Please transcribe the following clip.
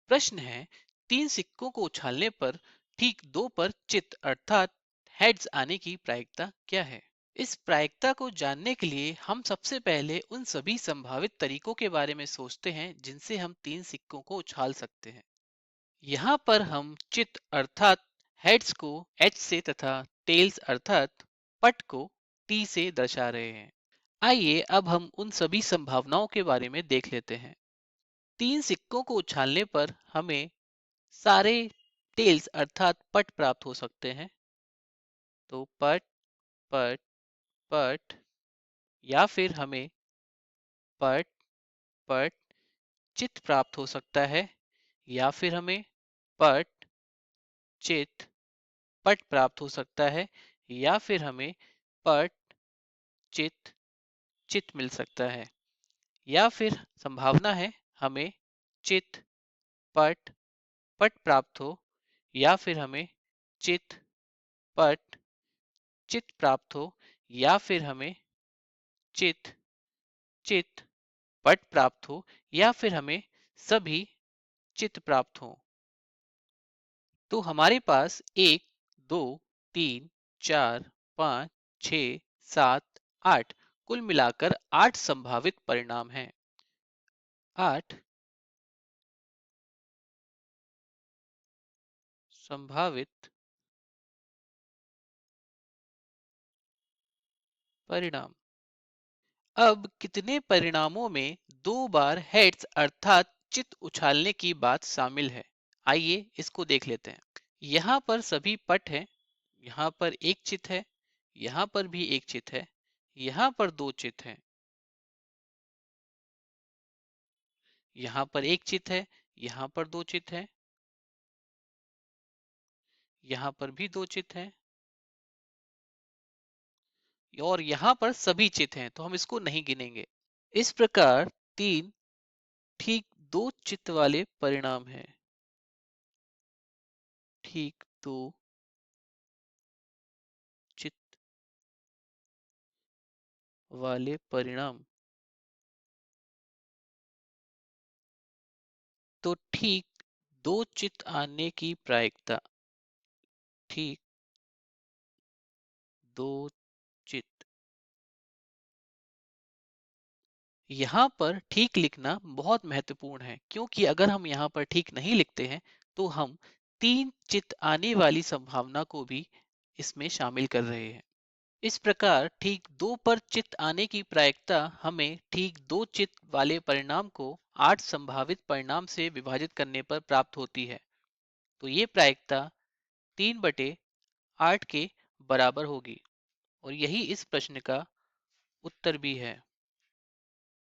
प्रश्न है, तीन सिक्कों को उछालने पर ठीक दो पर चित अर्थात हेड्स आने की प्रायिकता क्या है? इस प्रायिकता को जानने के लिए हम सबसे पहले उन सभी संभावित तरीकों के बारे में सोचते हैं जिनसे हम तीन सिक्कों को उछाल सकते हैं। यहाँ पर हम चित अर्थात हेड्स को एच से तथा टेल्स अर्थात पट को टी से दर्शा रहे हैं। आइए अब हम उन सभी संभावनाओं के बारे में देख लेते हैं। तीन सिक्कों को उछालने पर हमें सारे टेल्स अर्थात पट प्राप्त हो सकते हैं। तो पट पट पट, या फिर हमें पट पट चित प्राप्त हो सकता है, या फिर हमें पट चित पट प्राप्त हो सकता है, या फिर हमें पट चित चित मिल सकता है, या फिर संभावना है हमें चित पट पट प्राप्त हो, या फिर हमें चित पट चित प्राप्त हो, या फिर हमें चित चित पट प्राप्त हो, या फिर हमें सभी चित प्राप्त हो। तो हमारे पास एक, दो, तीन, चार, पाँच, छ, सात, आठ, कुल मिलाकर आठ संभावित परिणाम हैं। आठ संभावित परिणाम। अब कितने परिणामों में दो बार हेड्स अर्थात चित उछालने की बात शामिल है, आइए इसको देख लेते हैं। यहाँ पर सभी पट हैं, यहाँ पर एक चित है, यहाँ पर भी एक चित है, यहाँ पर दो चित हैं, यहाँ पर एक चित है, यहाँ पर दो चित है, यहाँ पर भी दो चित हैं, और यहाँ पर सभी चित हैं, तो हम इसको नहीं गिनेंगे। इस प्रकार तीन ठीक दो चित वाले परिणाम हैं। ठीक दो चित वाले परिणाम। तो ठीक दो चित आने की प्रायिकता, ठीक दो चित, यहाँ पर ठीक लिखना बहुत महत्वपूर्ण है, क्योंकि अगर हम यहाँ पर ठीक नहीं लिखते हैं तो हम तीन चित आने वाली संभावना को भी इसमें शामिल कर रहे हैं। इस प्रकार ठीक दो पर चित आने की प्रायिकता हमें ठीक दो चित वाले परिणाम को आठ संभावित परिणाम से विभाजित करने पर प्राप्त होती है। तो ये प्रायिकता 3/8 के बराबर होगी, और यही इस प्रश्न का उत्तर भी है।